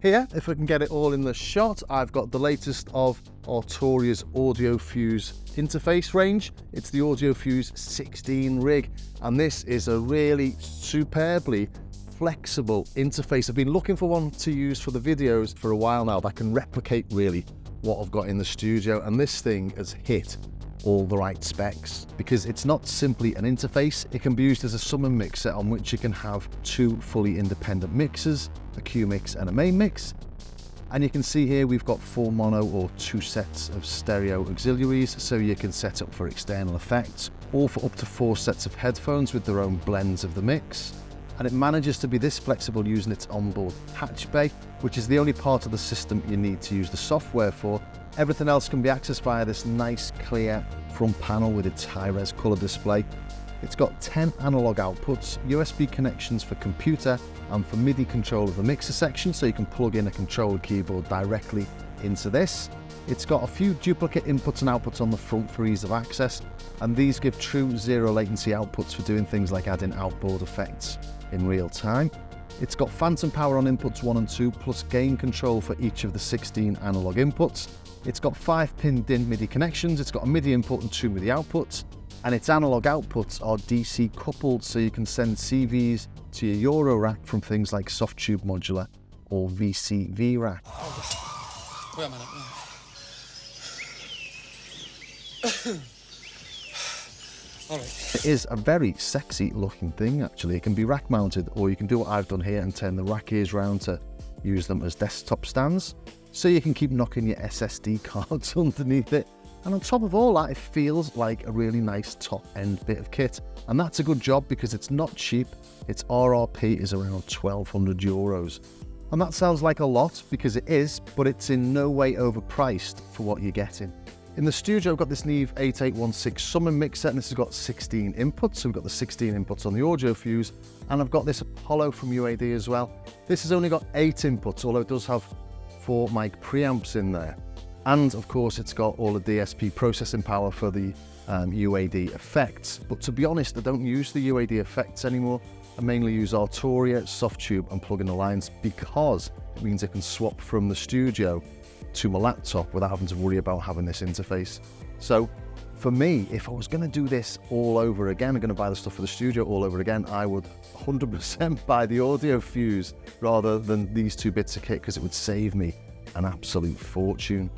Here, if I can get it all in the shot, I've got the latest of Arturia's AudioFuse interface range. It's the AudioFuse16 rig, and this is a really superbly flexible interface. I've been looking for one to use for the videos for a while now that can replicate really what I've got in the studio, and this thing has hit all the right specs because it's not simply an interface. It can be used as a summon mixer on which you can have two fully independent mixers, a Q mix and a main mix. And you can see here we've got 4 mono or 2 sets of stereo auxiliaries, so you can set up for external effects, or for up to 4 sets of headphones with their own blends of the mix. And it manages to be this flexible using its onboard patch bay, which is the only part of the system you need to use the software for. Everything else can be accessed via this nice clear front panel with its high-res colour display. It's got 10 analog outputs, USB connections for computer and for MIDI control of the mixer section, so you can plug in a controller keyboard directly into this. It's got a few duplicate inputs and outputs on the front for ease of access, and these give true zero latency outputs for doing things like adding outboard effects in real time. It's got phantom power on inputs 1 and 2, plus gain control for each of the 16 analog inputs. It's got 5-pin DIN MIDI connections, it's got a MIDI input and 2 MIDI outputs, and its analog outputs are DC coupled, so you can send CVs to your Euro rack from things like soft tube modular or VCV rack. Wait a minute. All right. It is a very sexy looking thing actually. It can be rack mounted, or you can do what I've done here and turn the rack ears round to use them as desktop stands, so you can keep knocking your SSD cards underneath it. And on top of all that, it feels like a really nice top end bit of kit, and that's a good job because it's not cheap. Its RRP is around 1,200 euros. And that sounds like a lot because it is, but it's in no way overpriced for what you're getting. In the studio, I've got this Neve 8816 summon mixer, and this has got 16 inputs. So we've got the 16 inputs on the AudioFuse, and I've got this Apollo from UAD as well. This has only got 8 inputs, although it does have 4 mic preamps in there. And of course, it's got all the DSP processing power for the UAD effects. But to be honest, I don't use the UAD effects anymore. I mainly use Arturia, Softube, and plug in the lines because it means I can swap from the studio to my laptop without having to worry about having this interface. So for me, if I was going to do this all over again, I'm going to buy the stuff for the studio all over again, I would 100% buy the AudioFuse rather than these 2 bits of kit, because it would save me an absolute fortune.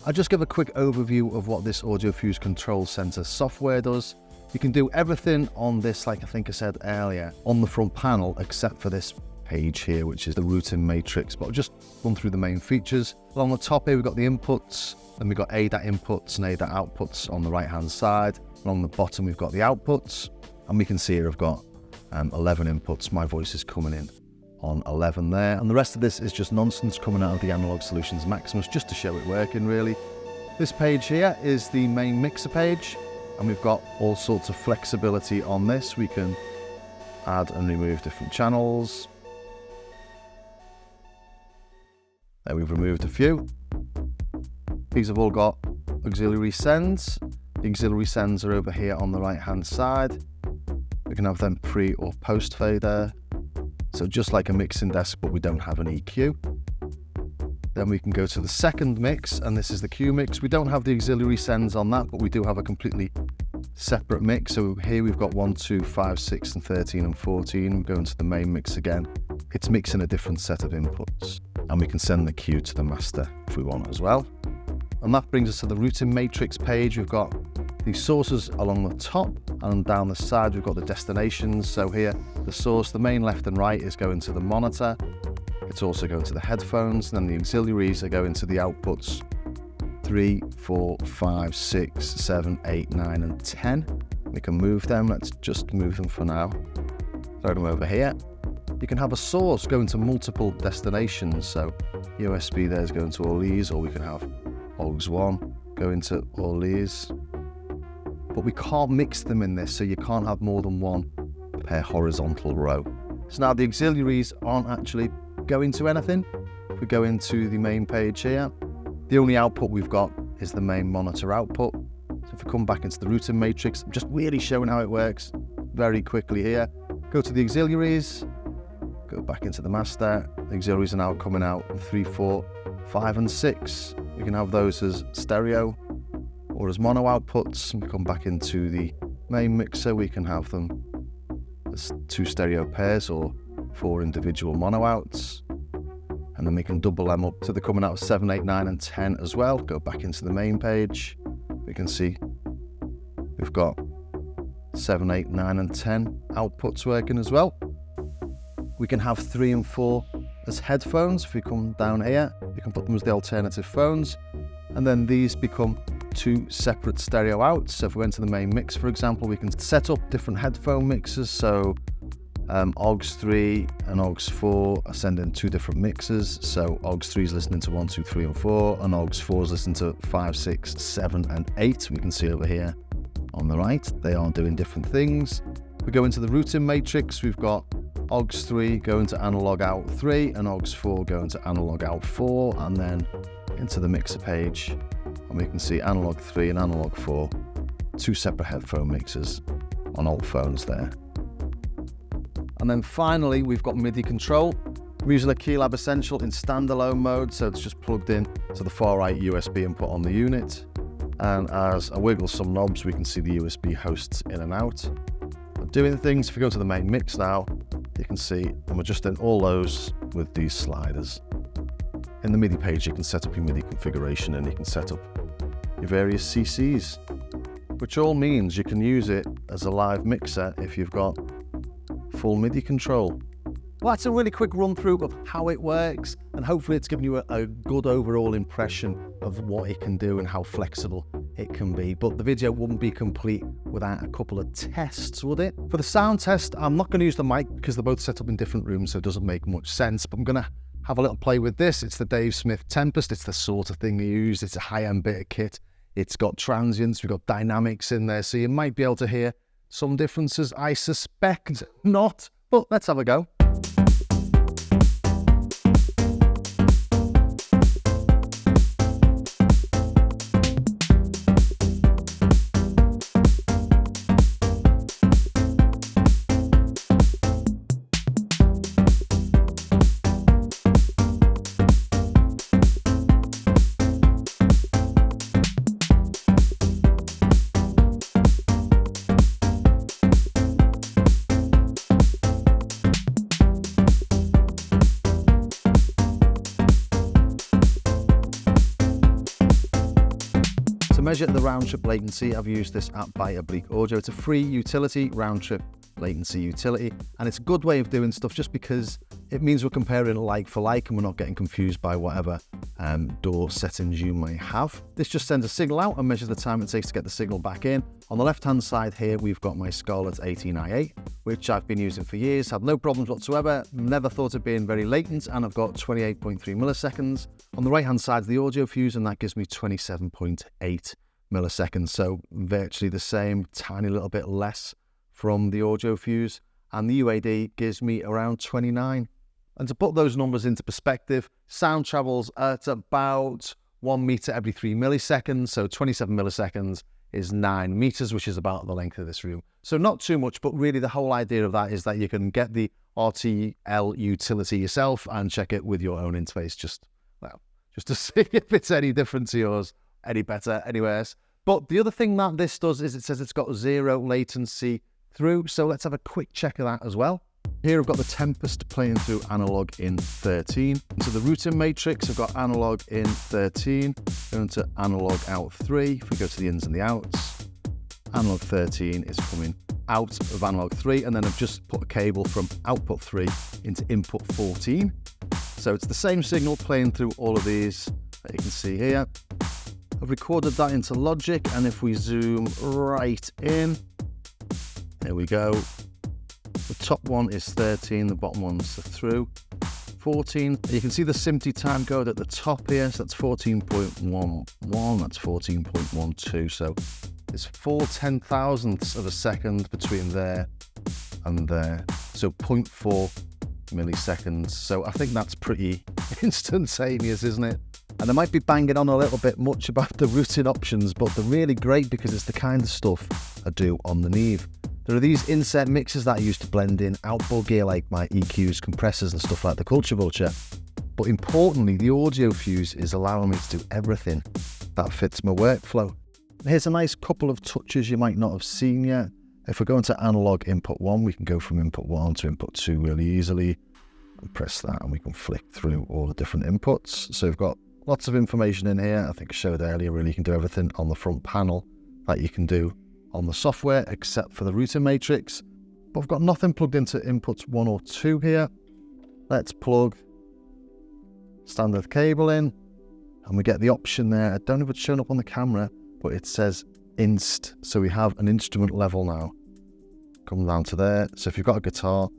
I'll just give a quick overview of what this AudioFuse Control Center software does. You can do everything on this, like I think I said earlier, on the front panel, except for this page here, which is the routing matrix. But I'll just run through the main features. Along the top here, we've got the inputs, then we've got ADAT inputs and ADAT outputs on the right-hand side. Along the bottom, we've got the outputs, and we can see here I've got 11 inputs. My voice is coming in on 11 there, and the rest of this is just nonsense coming out of the Analog Solutions Maximus, just to show it working really. This page here is the main mixer page, and we've got all sorts of flexibility on this. We can add and remove different channels. There, we've removed a few. These have all got auxiliary sends. The auxiliary sends are over here on the right hand side. We can have them pre or post fader. So just like a mixing desk, but we don't have an EQ. Then we can go to the second mix, and this is the Q mix. We don't have the auxiliary sends on that, but we do have a completely separate mix. So here we've got 1, 2, 5, 6, and 13 and 14. We go into the main mix again. It's mixing a different set of inputs, and we can send the Q to the master if we want as well. And that brings us to the routing matrix page. We've got these sources along the top, and down the side we've got the destinations. So here, the source, the main left and right, is going to the monitor. It's also going to the headphones, and then the auxiliaries are going to the outputs 3, 4, 5, 6, 7, 8, 9, and 10. We can move them. Let's just move them for now. Throw them over here. You can have a source going to multiple destinations. So USB there is going to all these, or we can have AUX1 going to all these. But we can't mix them in this, so you can't have more than one per horizontal row. So now the auxiliaries aren't actually going to anything. If we go into the main page here, the only output we've got is the main monitor output. So if we come back into the routing matrix, I'm just really showing how it works very quickly here. Go to the auxiliaries, Go back into the master. Auxiliaries are now coming out 3, 4, 5 and 6. We can have those as stereo or as mono outputs. We come back into the main mixer, we can have them as 2 stereo pairs or 4 individual mono outs. And then we can double them up, so they're coming out of 7, 8, 9 and 10 as well. Go back into the main page. We can see we've got 7, 8, 9 and 10 outputs working as well. We can have 3 and 4 as headphones. If we come down here, we can put them as the alternative phones. And then these become 2 separate stereo outs. So if we went to the main mix, for example, we can set up different headphone mixes. So AUX3 and AUX4 are sending 2 different mixes. So AUX3 is listening to 1, 2, 3 and 4, and AUX4 is listening to 5, 6, 7 and 8. We can see over here on the right, they are doing different things. We go into the routing matrix, we've got AUX3 going to analog out 3 and AUX4 going to analog out 4, and then into the mixer page, and we can see analog 3 and analog 4, 2 separate headphone mixers on all phones there. And then finally, we've got MIDI control. We're using a Keylab Essential in standalone mode, so it's just plugged in to the far right USB input on the unit. And as I wiggle some knobs, we can see the USB hosts in and out. I'm doing things. If we go to the main mix now, you can see I'm adjusting all those with these sliders. In the MIDI page, you can set up your MIDI configuration and you can set up your various CCs, which all means you can use it as a live mixer if you've got full MIDI control. Well, that's a really quick run through of how it works, and hopefully it's given you a good overall impression of what it can do and how flexible it can be. But the video wouldn't be complete without a couple of tests, would it? For the sound test, I'm not going to use the mic because they're both set up in different rooms, so it doesn't make much sense. But I'm going to have a little play with this. It's the Dave Smith Tempest. It's the sort of thing you use. It's a high-end bit of kit. It's got transients, we've got dynamics in there, so you might be able to hear some differences. I suspect not, but let's have a go. To measure the round trip latency, I've used this app by Oblique Audio. It's a free utility, round trip latency utility, and it's a good way of doing stuff just because it means we're comparing like for like and we're not getting confused by whatever DAW settings you may have. This just sends a signal out and measures the time it takes to get the signal back in. On the left hand side here, we've got my Scarlett 18i8, which I've been using for years, had no problems whatsoever, never thought it being very latent, and I've got 28.3 milliseconds. On the right hand side is the AudioFuse, and that gives me 27.8 milliseconds, so virtually the same, tiny little bit less from the AudioFuse, and the UAD gives me around 29. And to put those numbers into perspective, sound travels at about 1 meter every 3 milliseconds, so 27 milliseconds is 9 meters, which is about the length of this room. So not too much, but really the whole idea of that is that you can get the RTL utility yourself and check it with your own interface, just to see if it's any different to yours, any better, any worse. But the other thing that this does is it says it's got 0 latency through, so let's have a quick check of that as well. Here I've got the Tempest playing through analog in 13. So the routing matrix, I've got analog in 13, going to analog out 3. If we go to the ins and the outs, analog 13 is coming out of analog 3, and then I've just put a cable from output 3 into input 14. So it's the same signal playing through all of these that you can see here. I've recorded that into Logic, and if we zoom right in, there we go. The top one is 13, the bottom one's the through 14. You can see the SMPTE time code at the top here, so that's 14.11, that's 14.12, so it's 4/10,000ths of a second between there and there, so 0.4 milliseconds. So I think that's pretty instantaneous, isn't it? And I might be banging on a little bit much about the routing options, but they're really great because it's the kind of stuff I do on the Neve. There are these inset mixers that I use to blend in outboard gear like my EQs, compressors and stuff like the Culture Vulture. But importantly, the AudioFuse is allowing me to do everything that fits my workflow. Here's a nice couple of touches you might not have seen yet. If we're going to analog input 1, we can go from input 1 to input 2 really easily. And press that and we can flick through all the different inputs. So we've got lots of information in here. I think I showed earlier, really, you can do everything on the front panel that you can do on the software, except for the routing matrix. But I've got nothing plugged into inputs 1 or 2 here. Let's plug standard cable in, and we get the option there. I don't know if it's shown up on the camera, but it says inst. So we have an instrument level now. Come down to there. So if you've got a guitar,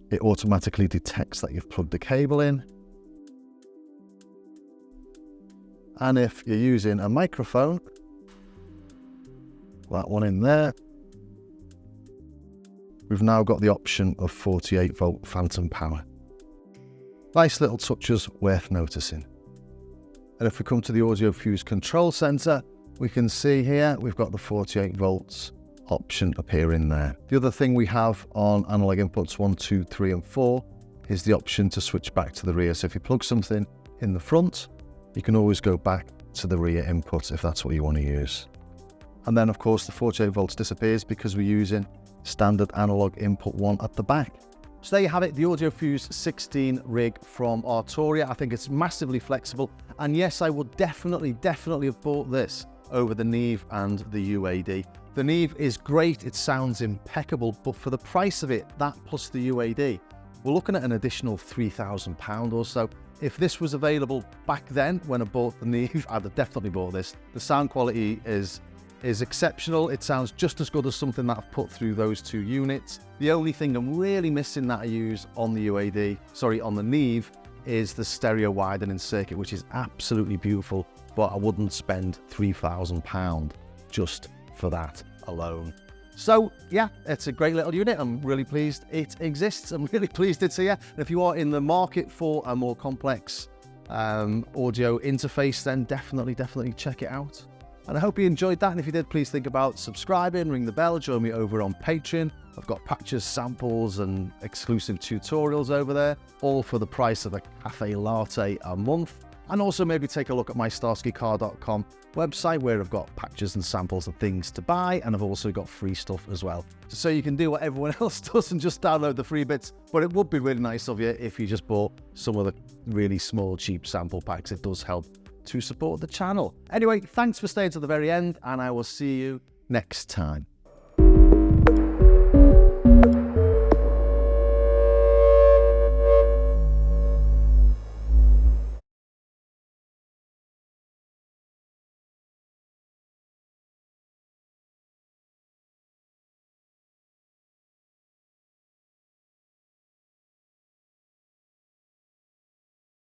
it automatically detects that you've plugged the cable in. And if you're using a microphone, that one in there, we've now got the option of 48 volt phantom power. Nice little touches worth noticing. And if we come to the AudioFuse control center, we can see here we've got the 48 volts option appearing there. The other thing we have on analog inputs 1, 2, 3 and 4 is the option to switch back to the rear. So if you plug something in the front, you can always go back to the rear input if that's what you want to use. And then of course the 48 volts disappears because we're using standard analog input 1 at the back. So there you have it, the AudioFuse16 rig from Arturia. I think it's massively flexible. And yes, I would definitely have bought this over the Neve and the UAD. The Neve is great, it sounds impeccable, but for the price of it, that plus the UAD, we're looking at an additional £3,000 or so. If this was available back then when I bought the Neve, I'd have definitely bought this. The sound quality is exceptional. It sounds just as good as something that I've put through those 2 units. The only thing I'm really missing that I use on the on the Neve, is the stereo widening circuit, which is absolutely beautiful, but I wouldn't spend £3,000 just for that alone. So yeah, it's a great little unit. I'm really pleased it exists. I'm really pleased it's here. And if you are in the market for a more complex audio interface, then definitely check it out. And I hope you enjoyed that. And if you did, please think about subscribing, ring the bell, join me over on Patreon. I've got patches, samples and exclusive tutorials over there, all for the price of a cafe latte a month. And also maybe take a look at my starskycar.com website, where I've got patches and samples and things to buy, and I've also got free stuff as well. So you can do what everyone else does and just download the free bits, but it would be really nice of you if you just bought some of the really small, cheap sample packs. It does help to support the channel. Anyway, thanks for staying to the very end, and I will see you next time.